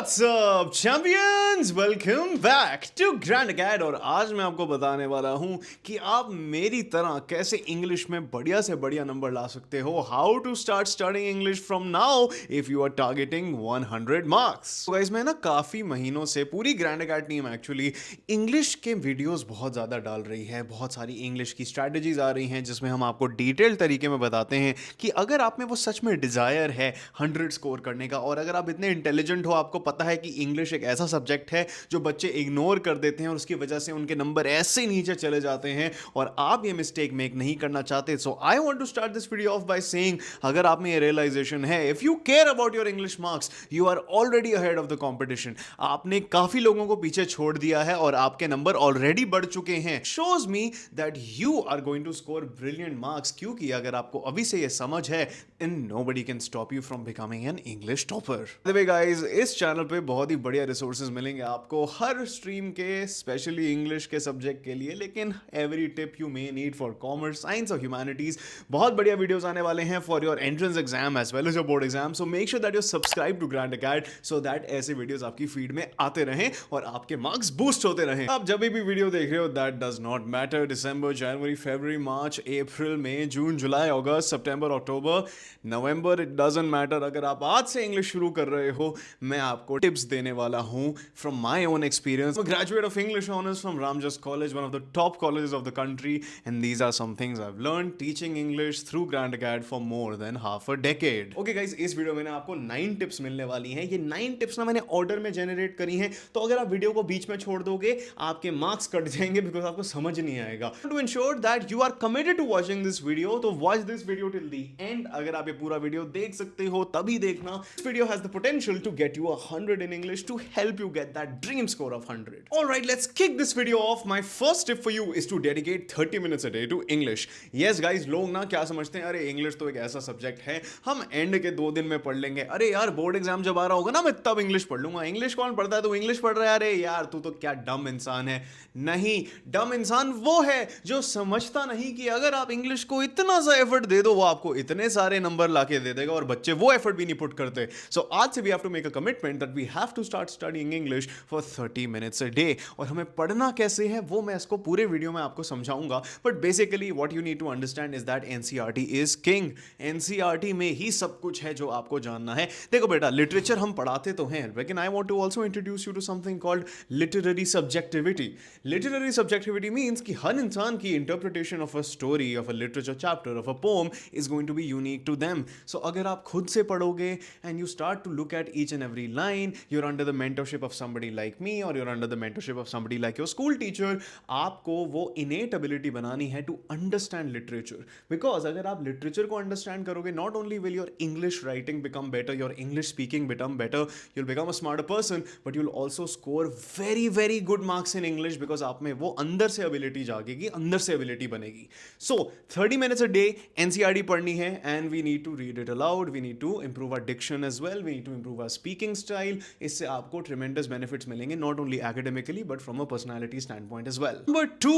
What's up champions? Welcome back to Grand Acad और आज मैं आपको बताने वाला हूं कि आप मेरी तरह कैसे इंग्लिश में बढ़िया से बढ़िया नंबर ला सकते हो. How to start studying English from now if you are targeting 100 marks. तो गाइस मैं ना काफी महीनों से पूरी grand acad team actually English के वीडियोस बहुत ज्यादा डाल रही है. बहुत सारी इंग्लिश की स्ट्रैटेजीज आ रही हैं जिसमें हम आपको डिटेल तरीके में बताते हैं कि अगर आप में वो सच में डिजायर है 100 स्कोर करने का और अगर आप इतने इंटेलिजेंट हो, आपको पता है कि इंग्लिश एक ऐसा सब्जेक्ट है जो बच्चे इग्नोर कर देते हैं और उसकी वजह से उनके नंबर ऐसे नीचे चले जाते हैं और आप ये मिस्टेक मेक नहीं करना चाहते. So I want to start this video off by saying अगर आप में ये रियलाइजेशन है, if you care about your English marks you are already ahead of the competition. आपने काफी लोगों को पीछे छोड़ दिया है और आपके नंबर ऑलरेडी बढ़ चुके हैं. Shows me that you are going to score brilliant marks, क्योंकि अगर आपको अभी से ये समझ है then nobody can stop you from becoming an English topper. By the way guys, इस चैनल पे बहुत ही बढ़िया रिसोर्सेज मिलेंगे आपको हर स्ट्रीम के, स्पेशली इंग्लिश के सब्जेक्ट के लिए. लेकिन every tip you may need for commerce, science और ह्यूमैनिटीज, बहुत बढ़िया वीडियोस आने वाले हैं for your entrance exam as well as your board exam. So make sure that you subscribe to Grand Acad so that ऐसे videos आपकी feed में आते रहें और आपके मार्क्स बूस्ट होते रहें. आप जब भी वीडियो देख रहे हो that does not matter. December, January, February, March, April, May, June, July, August, September, October, November, it doesn't matter. अगर आप आज से इंग्लिश शुरू कर रहे हो, मैं आपको टिप्स देने वाला हूं from my own experience. Graduate of English honours from Ramjas college, one of the top colleges of the country, and these are some things I have learned teaching English through Grand Acad for more than half a decade. Okay guys, इस video में आपको 9 tips मिलने वाली हैं. ये 9 tips ना मैंने order में जनरेट करी हैं, तो अगर आप वीडियो को बीच में छोड़ दोगे आपके मार्क्स कट जाएंगे बिकॉज आपको समझ नहीं आएगा. To ensure that you are committed to watching this video, तो watch this video till the end. अगर आप ये पूरा वीडियो देख सकते हो तभी देखना. This video has the potential to get you 100 in English, to help you get that dream score of 100. Alright, let's kick this video off. My first tip for you is to dedicate 30 minutes a day to English. Yes guys, लोग ना क्या समझते हैं, अरे English तो एक ऐसा subject है हम एंड के 2 दिन में पढ़ लेंगे. अरे यार बोर्ड एग्जाम जब आ रहा होगा ना मैं तब इंग्लिश पढ़ लूंगा. इंग्लिश कौन पढ़ता है? तू इंग्लिश पढ़ रहा है? अरे यार तू तो क्या डम इंसान है. नहीं, डम इंसान वो है जो समझता नहीं कि अगर आप इंग्लिश को इतना सा एफर्ट दे दो वो आपको इतने सारे नंबर लाके दे देगा और बच्चे वो एफर्ट भी नहीं पुट करते. सो आज से we have to make a commitment that we have to start studying English for 30 minutes a day. और हमें पढ़ना कैसे है वो मैं इसको पूरे वीडियो में आपको समझाऊंगा. But basically what you need to understand is that NCERT is king. NCERT में ही सब कुछ है जो आपको जानना है. देखो बेटा, लिटरेचर हम पढ़ाते तो हैं, लेकिन I want to also introduce you to something called literary subjectivity. Literary subjectivity means कि हर इंसान की interpretation of a story, of a literature chapter, of a poem is going to be unique to them. So अगर आप खुद से पढ़ोगे and you start to look at each and every line, you're under the mentorship of somebody like me or you're under the mentorship of somebody like your school teacher. आपको वो innate ability बनानी है to understand literature, because अगर आप literature को understand करोगे, not only will your English writing become better, your English speaking become better, you'll become a smarter person, but you'll also score very very good marks in English because आप में वो अंदर से ability जागेगी, अंदर से ability बनेगी. So 30 minutes a day NCERT पढ़नी है and we need to read it aloud, we need to improve our diction as well, we need to improve our speaking style. इससे आपको tremendous benefits मिलेंगे, not only academically but from a personality standpoint as well. Number 2,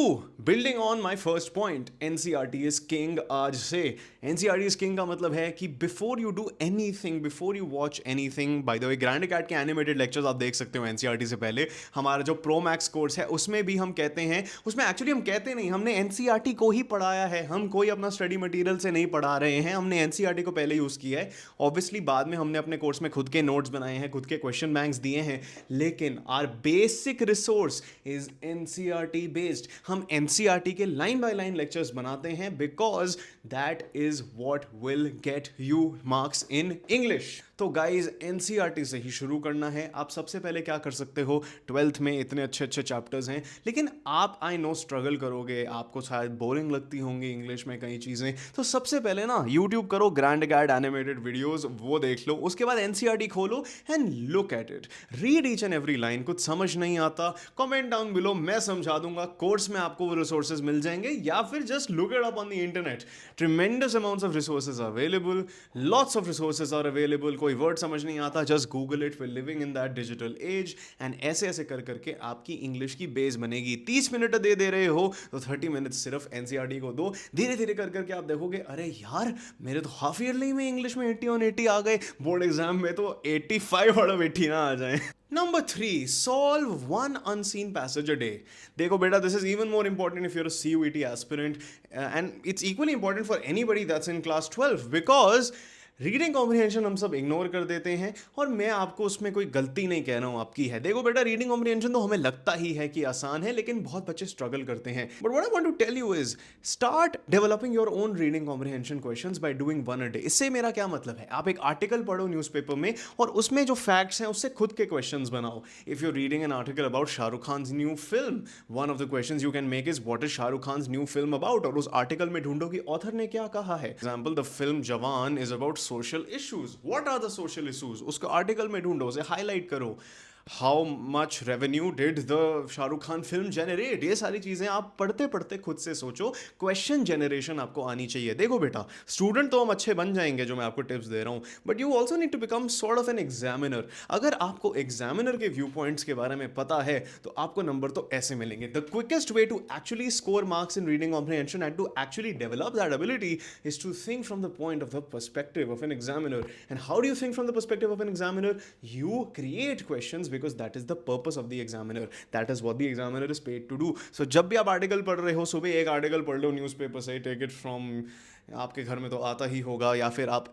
building on my first point, NCERT is king. आज से NCERT is king का मतलब है कि before you do anything, before you watch anything, by the way Grand Acad के animated lectures आप देख सकते हो NCERT से पहले. हमारा जो Pro Max कोर्स है उसमें भी हम कहते हैं, उसमें एक्चुअली हम कहते नहीं, हमने NCERT को ही पढ़ाया है. हम कोई अपना स्टडी मटेरियल से नहीं पढ़ा रहे हैं, हमने NCERT को पहले यूज किया है. ऑब्वियसली बाद में हमने अपने कोर्स में खुद के नोट्स बनाए हैं, खुद के क्वेश्चन बैंक्स दिए हैं, लेकिन our basic resource is NCERT based. हम एनसीईआरटी के लाइन बाय लाइन लेक्चर्स बनाते हैं because that is what will get you marks in English. तो गाइज एनसीईआरटी से ही शुरू करना है. आप सबसे पहले क्या कर सकते हो, 12th में इतने अच्छे अच्छे चैप्टर्स हैं, लेकिन आप आई नो स्ट्रगल करोगे, आपको शायद बोरिंग लगती होंगी इंग्लिश में कई चीज़ें. तो सबसे पहले ना यूट्यूब करो, ग्रैंड अकैड एनिमेटेड वीडियोस वो देख लो. उसके बाद एनसीईआरटी खोलो and look at it, read each and every line. कुछ समझ नहीं आता कमेंट डाउन बिलो, मैं समझा दूंगा. कोर्स में आपको वो रिसोर्सेज मिल जाएंगे या फिर just look it up on the internet. Tremendous amounts of resources are available, lots of resources are available. कोई वर्ड समझ नहीं आता, just google it, we living in that digital age, and ऐसे ऐसे कर करके आपकी इंग्लिश की बेस बनेगी। 30 मिनट दे रहे हो तो 30 मिनट सिर्फ एनसीईआरटी को दो, धीरे धीरे कर करके आप देखोगे अरे यार मेरे तो हाफ ईयरली में इंग्लिश में 80 on 80 आ गए, बोर्ड एग्जाम में तो 85 आउट ऑफ 80 ना आ जाए। Number 3, solve one unseen passage a day. देखो बेटा, this is even more important if you're a CUET aspirant, and it's equally important for anybody that's in class 12, because reading comprehension हम सब ignore कर देते हैं, और मैं आपको उसमें कोई गलती नहीं कह रहा हूं, आपकी है। देखो बेटा, रीडिंग कॉम्प्रिहेंशन तो हमें लगता ही है कि आसान है, लेकिन बहुत बच्चे स्ट्रगल करते हैं। But what I want to tell you is start developing your own reading comprehension questions by doing one a day. इससे मेरा क्या मतलब है, आप एक आर्टिकल पढ़ो न्यूज़पेपर में और उसमें जो फैक्ट्स हैं उससे खुद के क्वेश्चंस बनाओ। If you are reading an article about Shahrukh Khan new film, one of the questions you can make is what is Shahrukh Khan new film about, और उस आर्टिकल में ढूंढो कि ऑथर ने क्या कहा है। एग्जांपल, द फिल्म जवान is about social issues, what are the social issues, उसको आर्टिकल में ढूंढो, उसे हाईलाइट करो। How much revenue did the Shahrukh Khan film generate, ये सारी चीजें आप पढ़ते पढ़ते खुद से सोचो। क्वेश्चन जनरेशन आपको आनी चाहिए। देखो बेटा, स्टूडेंट तो हम अच्छे बन जाएंगे जो मैं आपको टिप्स दे रहा हूं, but you also need to become sort of an examiner. अगर आपको एग्जामिनर के व्यू पॉइंट्स के बारे में पता है तो आपको नंबर तो ऐसे मिलेंगे। The quickest way to actually score marks in reading comprehension and to actually develop that ability is to think from the point of the perspective of an examiner. And how do you think from the perspective of an examiner? You create questions because that is the purpose of the examiner. That is what the examiner is paid to do. So जब भी आप article पढ़ रहे हो, सुबह एक article पढ़ लो newspaper से, टेक इट फ्रॉम, आपके घर में तो आता ही होगा, या फिर आप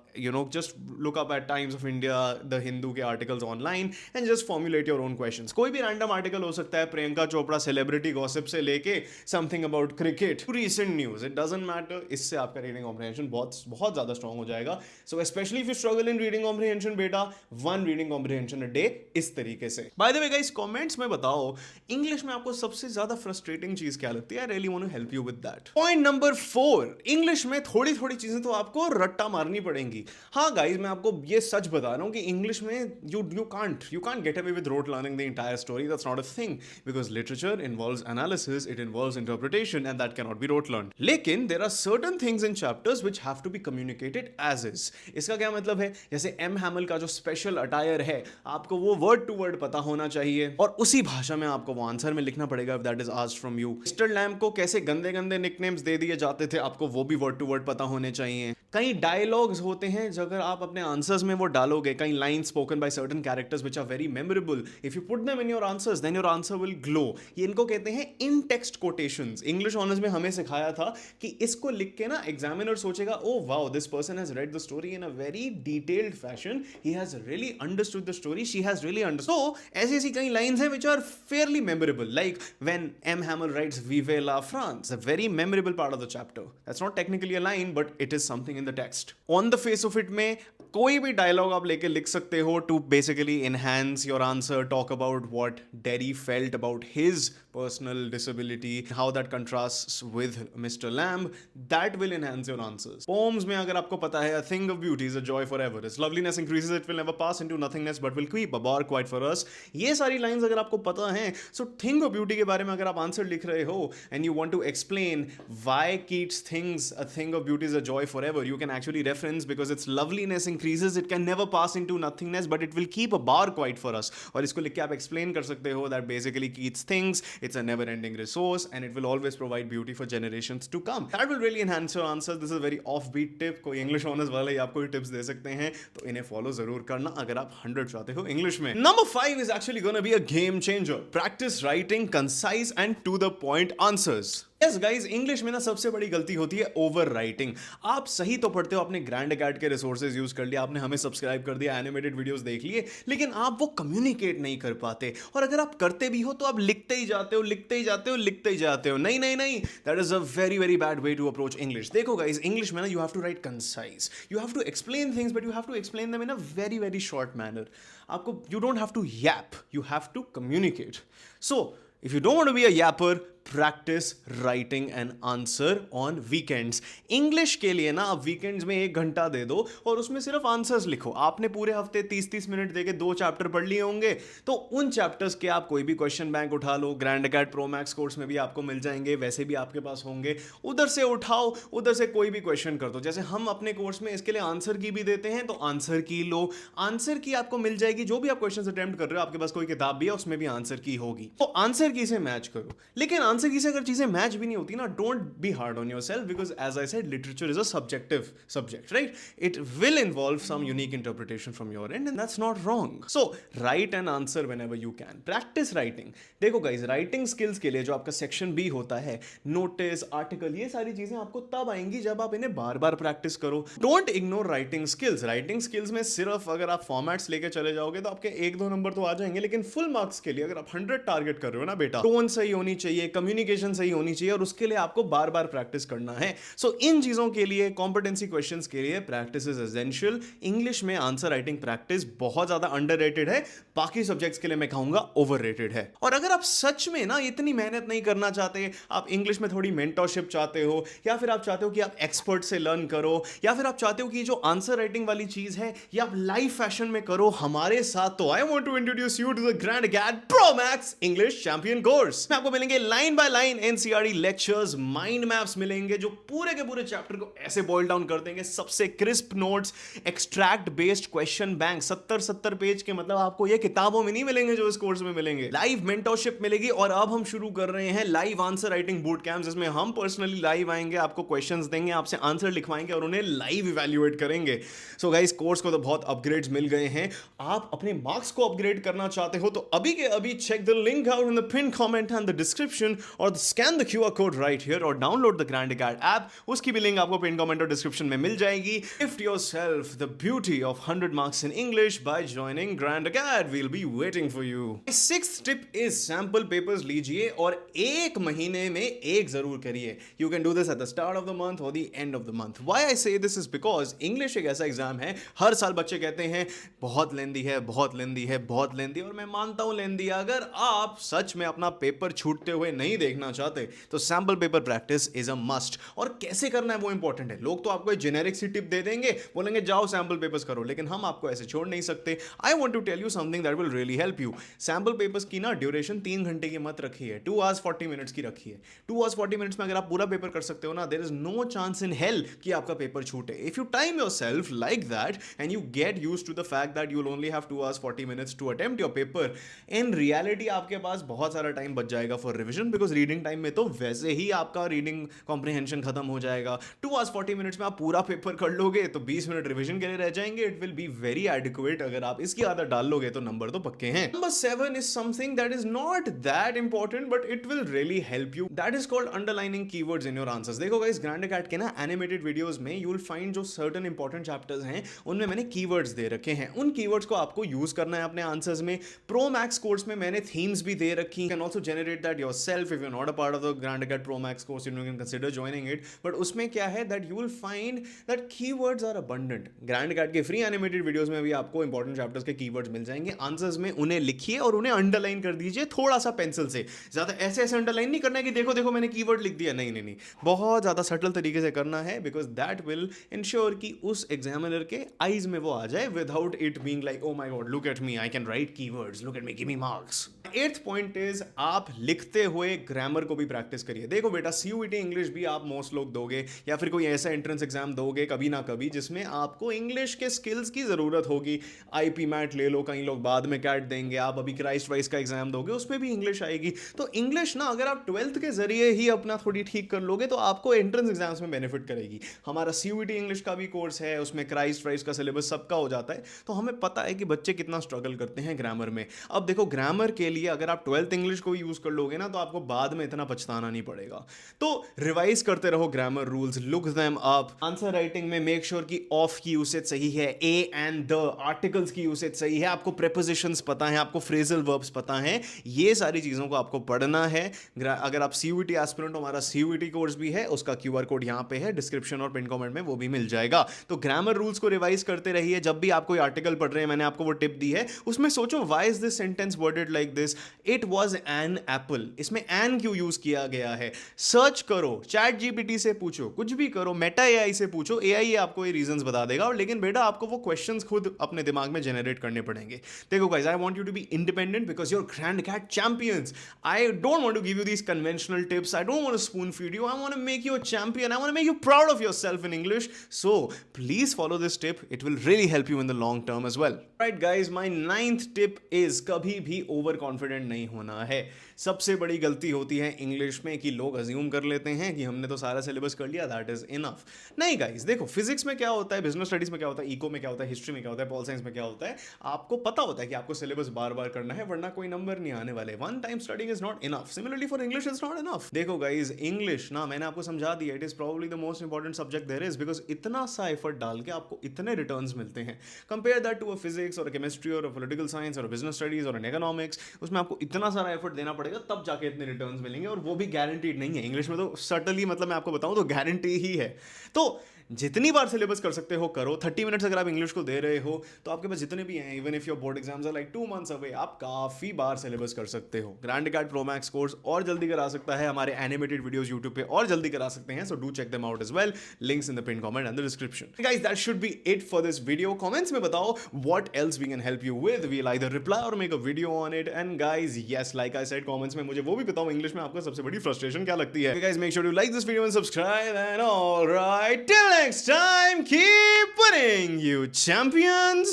just look up at times of India, the Hindu के articles online, and just formulate your own questions. कोई भी रैंडम आर्टिकल हो सकता है, प्रियंका चोपड़ा सेलिब्रिटी गॉसिप से लेके something about cricket, recent news, it doesn't matter. इससे आपका रीडिंग कॉम्प्रिहेंशन बहुत बहुत ज्यादा स्ट्रांग हो जाएगा। So specially if you struggle in reading comprehension बेटा, one reading comprehension a day इस तरीके से। By the way guys, comments में बताओ इंग्लिश में आपको सबसे ज्यादा फ्रस्ट्रेटिंग चीज क्या लगती है। I really want to help you with that. Point number 4, English में थोड़ी थोड़ी चीजें तो आपको रट्टा मारनी पड़ेंगी। हाँ गाइस, मैं आपको ये सच बता रहा हूं कि इंग्लिश में you can't get away with rote learning the entire story. That's not a thing, because literature involves analysis, it involves interpretation, and that can not be rote learn. लेकिन there are certain things in chapters which have to be communicated as is. इसका क्या मतलब है, जैसे M हैमल का जो special attire है, आपको वो वर्ड टू वर्ड पता होना चाहिए, और उसी भाषा में आपको वो आंसर में लिखना पड़ेगा if that is asked from you. Mister lamb को कैसे गंदे गंदे निकनेम्स दे दिए जाते थे, आपको वो भी वर्ड टू वर्ड पता होने चाहिए। कई डायलॉग्स होते हैं जो अगर आप अपने आंसर्स में वो डालोगे, कई line spoken by certain characters which are very memorable, if you put them in your answers then your answer will glow. ये इनको कहते हैं in text quotations. English honours में हमें सिखाया था कि इसको लिख के ना एग्जामिनर सोचेगा, oh wow, this person has read the story in a very detailed fashion, he has really understood the story, she has really understood. So ऐसी ऐसी कई लाइंस हैं which are fairly memorable, like when M Hamel writes vive la France, a very memorable part of the chapter. That's not technically a line, but it is something in the text. On the face of it में कोई भी dialogue आप लेके लिख सकते हो to basically enhance your answer, talk about what Derry felt about his personal disability, how that contrasts with mister Lamb, that will enhance your answers. Poems में अगर आपको पता है, a thing of beauty is a joy forever, its loveliness increases, it will never pass into nothingness but will keep a bower quiet for us. ये सारी lines अगर आपको पता है, सो थिंग ऑफ ब्यूटी के बारे में अगर आप आंसर लिख रहे हो and you want to explain why Keats things a thing of beauty is a joy forever, you can actually reference because its loveliness increases, it can never pass into nothingness but it will keep a bar quiet for us। और इसको लिख के आप explain कर सकते हो that basically Keats thinks it's a never ending resource and it will always provide beauty for generations to come। That will really enhance your answer। This is a very offbeat tip, कोई English honors वाले आपको ये tips दे सकते हैं, तो इन्हें follow जरूर करना अगर आप 100 चाहते हो English में। Number 5 is actually gonna be a game changer। Practice writing concise and to the point answers। Yes guys, English में ना सबसे बड़ी गलती होती है ओवर राइटिंग। आप सही तो पढ़ते हो, आपने ग्रैंड अकेड के रिसोर्सेज यूज कर लिया, आपने हमें सब्सक्राइब कर दिया, एनिमेटेड वीडियोस देख लिए, लेकिन आप वो कम्युनिकेट नहीं कर पाते। और अगर आप करते भी हो तो आप लिखते ही जाते हो, लिखते ही जाते हो, लिखते ही जाते हो। नहीं नहीं नहीं, that is a very very bad way to approach English. देखो गाइज, इंग्लिश में ना you have to write concise, you have to explain things but you have to explain them in a very very short manner. आपको, you don't have to yap, you have to communicate. So if you don't want to be a yapper, practice writing an answer on weekends. English के लिए ना आप weekends में 1 घंटा दे दो और उसमें सिर्फ आंसर्स लिखो। आपने पूरे हफ्ते 30-30 मिनट देके 2 चैप्टर पढ़ लिए होंगे, तो उन चैप्टर्स के आप कोई भी क्वेश्चन बैंक उठा लो, grand Acad Pro max course में भी आपको मिल जाएंगे, वैसे भी आपके पास होंगे, उधर से उठाओ, उधर से कोई भी क्वेश्चन कर दो। जैसे हम अपने कोर्स में इसके लिए आंसर की भी देते हैं, तो आंसर की लो, आंसर की आपको मिल जाएगी। जो भी आप क्वेश्चन अटेम्प्ट कर रहे हो, आपके पास कोई किताब भी है उसमें भी आंसर की होगी, तो आंसर की से मैच करो। लेकिन आंसर की से अगर चीजें मैच भी नहीं होती ना, don't be hard on yourself, because as I said literature is a subjective subject, right? It will involve some unique interpretation from your end that's not wrong. So write an answer whenever you can. Practice writing. देखो guys, writing skills के लिए जो आपका section B होता है, notice, article, ये सारी चीजें आपको तब आएंगी जब आप इन्हें बार बार प्रैक्टिस करो। Don't ignore writing skills. Writing skills में सिर्फ अगर आप फॉर्मेट्स लेके चले जाओगे तो आपके 1-2 नंबर तो आ जाएंगे, लेकिन फुल मार्क्स के लिए अगर आप 100 टारगेट कर रहे हो ना बेटा, टोन सही होनी चाहिए, कम्युनिकेशन सही होनी चाहिए, और उसके लिए आपको बार बार प्रैक्टिस करना है। सो इन चीजों के लिए, कॉम्पिटेंसी क्वेश्चंस के लिए प्रैक्टिस इज एसेंशियल। इंग्लिश में आंसर राइटिंग प्रैक्टिस बहुत ज्यादा अंडररेटेड है, बाकी सब्जेक्ट्स के लिए मैं कहूंगा ओवररेटेड है। और अगर आप सच में ना इतनी मेहनत नहीं करना चाहते, आप इंग्लिश में थोड़ी मेंटरशिप चाहते हो, या फिर आप चाहते हो कि आप एक्सपर्ट से लर्न करो, या फिर आप चाहते हो कि जो आंसर राइटिंग वाली चीज है ये आप लाइव फैशन में करो हमारे साथ, तो I want to introduce you to the Grand Acad Pro Max English Champion course. में आपको मिलेंगे line by line NCERT lectures, mind maps मिलेंगे जो पूरे के पूरे चैप्टर को ऐसे बॉइल डाउन कर देंगे, सबसे crisp notes, extract based question bank, 70-70 page के, मतलब आपको ये किताबों में नहीं मिलेंगे जो इस कोर्स में मिलेंगे। लाइव मेंटरशिप मिलेगी, और अब हम शुरू कर रहे हैं live answer writing boot camp, जिसमें हम पर्सनली लाइव आएंगे, आपको क्वेश्चंस देंगे, आपसे आंसर लिखवाएंगे और उन्हें लाइव इवैल्यूएट करेंगे। सो गाइस, कोर्स को तो बहुत अपग्रेड्स मिल गए हैं। आप अपने मार्क्स को अपग्रेड करना चाहते हो तो अभी के अभी check the link out in the pin comment and the description, और scan the QR code right here, और download the Grand Acad app. उसकी भी लिंक आपको पिन कमेंट और डिस्क्रिप्शन में मिल जाएगी। Gift yourself the beauty of 100 marks in English by joining Grand Acad. We'll be waiting for you. 6th tip is sample papers लीजिए और 1 महीने में एक जरूर करिए। You can do this at the start of the month और the end of the month. Why I say this is because English एक ऐसा एग्जाम है, हर साल बच्चे कहते हैं बहुत लेंदी है, बहुत लेंदी है, बहुत लेंदी, और मैं मानता हूं लेंदी। अगर आप सच में अपना पेपर छूटते हुए नहीं देखना चाहते तो sample paper practice is a must. और कैसे करना है वो इंपॉर्टेंट है। लोग तो आपको एक जेनेरिक सी टिप दे देंगे, बोलेंगे जाओ सैंपल पेपर्स करो, लेकिन हम आपको ऐसे छोड़ नहीं सकते। I want to tell you something that will really help you. Sample papers की ना ड्यूरेशन 3 घंटे की मत रखी है, 2 hours 40 minutes की रखी है। 2 hours 40 minutes में अगर आप पूरा पेपर कर सकते हो ना, there is no chance in hell कि आपका पेपर छूटे। If you time yourself like that and you get used to the fact that you will only have 2 hours 40 minutes to attempt your paper, in reality आपके पास बहुत सारा time बच जाएगा for revision, because reading time में तो वैसे ही आपका रीडिंग कॉम्प्रिहेंशन खत्म हो जाएगा। 2 hours 40 minutes में आप पूरा पेपर कर लोगे तो 20 मिनट रिविजन के लिए रह जाएंगे। It will be very adequate. अगर आप इसकी आदत डाल लोगे तो नंबर तो पक्के हैं। Number 7 is something that is not that important but it will really help you, that is called underlining keywords in your answers. देखो गाइस, ग्रैंड अकेड के ना एनिमेटेड वीडियोस में यू विल फाइंड जो certain important chapters हैं उनमें मैंने keywords दे रखे हैं। उन कीवर्ड्स को आपको यूज करना है अपने आंसर्स में। प्रो मैक्स कोर्स में मैंने थीम्स भी दे रखी, can also generate that yourself. If you are not a part of the Grand Acad Pro max course, you can consider joining it. But उसमें क्या है that you will find that keywords are abundant. Grand Acad के free animated videos में भी आपको important chapters के keywords मिल जाएंगे। आंसर्स में उन्हें लिखिए और उन्हें अंडरलाइन कर दीजिए थोड़ा सा पेंसिल से। ज्यादा ऐसे ऐसे अंडरलाइन नहीं करना है कि देखो देखो मैंने कीवर्ड लिख दिया, नहीं नहीं नहीं, बहुत ज्यादा सटल तरीके से करना है, बिकॉज दैट विल इंश्योर कि उस एग्जामिनर के आईज में वो आ जाए without it being like oh my God look at me, I can write keywords, look at me, give me marks. 8th point is आप लिखते हुए ग्रामर को भी प्रैक्टिस करिए। देखो बेटा, सीयूईटी इंग्लिश भी आप मोस्ट लोग दोगे, या फिर कोई ऐसा एंट्रेंस एग्जाम दोगे कभी ना कभी जिसमें आपको इंग्लिश के स्किल्स की जरूरत होगी। आईपी मैट ले लो, कई लोग बाद में कैट देंगे, आप अभी क्राइस्ट वाइज का एग्जाम दोगे उसमें भी इंग्लिश आएगी। तो इंग्लिश ना अगर आप 12th के जरिए ही अपना थोड़ी ठीक कर लोगे तो आपको एंट्रेंस एग्जाम्स में बेनिफिट करेगी। हमारा सीयूईटी इंग्लिश का भी कोर्स है, उसमें क्राइस्ट वाइज का सिलेबस सबका हो जाता है, तो हमें पता है कि बच्चे कितना स्ट्रगल करते हैं ग्रामर में। अब देखो, ग्रामर के लिए अगर आप 12th इंग्लिश को यूज कर लोगे ना तो आपको बाद में इतना पछताना नहीं पड़ेगा। तो रिवाइज करते रहो grammar rules, look them up. Answer writing में मेक श्योर कि ऑफ की यूसेज सही है, ए एंड द, आर्टिकल्स की यूसेज सही है, आपको प्रेपोजिशंस पता है, आपको फ्रेजल वर्ब्स पता है, ये सारी चीजों को आपको पढ़ना है। अगर आप सीयूईटी एस्पिरेंट, हमारा सीयूईटी कोर्स भी है, उसका क्यूआर कोड यहाँ पे है डिस्क्रिप्शन और पिन कमेंट में, वो भी मिल जाएगा। तो ग्रामर रूल्स को रिवाइज करते रहिए। जब भी आप कोई आर्टिकल पढ़ रहे हैं, मैंने आपको वो टिप दी है, उसमें सोचो why is this sentence worded like this, this, it was an apple. इसमें एन क्यों यूज किया गया है? सर्च करो, चैट जीपीटी से पूछो, कुछ भी करो, मेटा एआई से पूछो, एआई आपको ये रीजंस बता देगा। और लेकिन बेटा आपको वो क्वेश्चंस खुद अपने दिमाग में जनरेट करने पड़ेंगे। देखो guys, I want you to be independent because you're grand cat champions. I don't want to give you these conventional tips, I don't want to spoon feed you. I want to make you a champion. I want to make you proud of yourself in English. So please follow this tip. It will really help you in the long term as well. Right guys, my ninth tip is कभी भी over confident नहीं होना है। सबसे बड़ी गलती होती है इंग्लिश में कि लोग अज्यूम कर लेते हैं कि हमने तो सारा सिलेबस कर लिया, दैट इज इनफ। नहीं गाइस, देखो फिजिक्स में क्या होता है, बिजनेस स्टडीज में क्या होता है, इको में क्या होता है, हिस्ट्री में क्या होता है, पॉल साइंस में क्या होता है, आपको पता होता है कि आपको सिलेबस बार बार करना है वरना कोई नंबर नहीं आने वाले। One time studying is not enough. Similarly for English is not enough. देखो गाइस, इंग्लिश ना मैंने आपको समझा दिया, it is probably the most important subject there is, because इतना सा एफर्ट डाल के आपको इतने रिटर्न्स मिलते हैं। Compare that to a physics और केमिस्ट्री और पॉलिटिकल साइंस और बिजनेस स्टडीज और इकोनॉमिक्स, उसमें आपको इतना सारा एफर्ट देना पड़ेगा तब जाके इतने रिटर्न्स मिलेंगे, और वो भी गारंटीड नहीं है। इंग्लिश में तो सटली, मतलब मैं आपको बताऊं तो गारंटी ही है। तो जितनी बार सिलेबस कर सकते हो करो। 30 मिनट्स अगर आप इंग्लिश को दे रहे हो तो आपके पास जितने भी हैं, even if your board exams are like 2 months away, आप काफी बार सिलेबस कर सकते हो। Grand academy pro max course और जल्दी करा सकता है, हमारे एनिमेटेड वीडियोस यूट्यूब पे और जल्दी करा सकते हैं, so do check them out as well. Links in the pin comment and the description. Guys, that should be it for this video. Comments में बताओ what else we can help you with, we either reply और make a video on it. And guys, yes, like I said, comments में मुझे वो भी बताओ English में आपको सबसे बड़ी फ्रस्ट्रेशन क्या लगती है। Guys, make sure to like this video and subscribe, and alright, till next time, keep winning, you champions!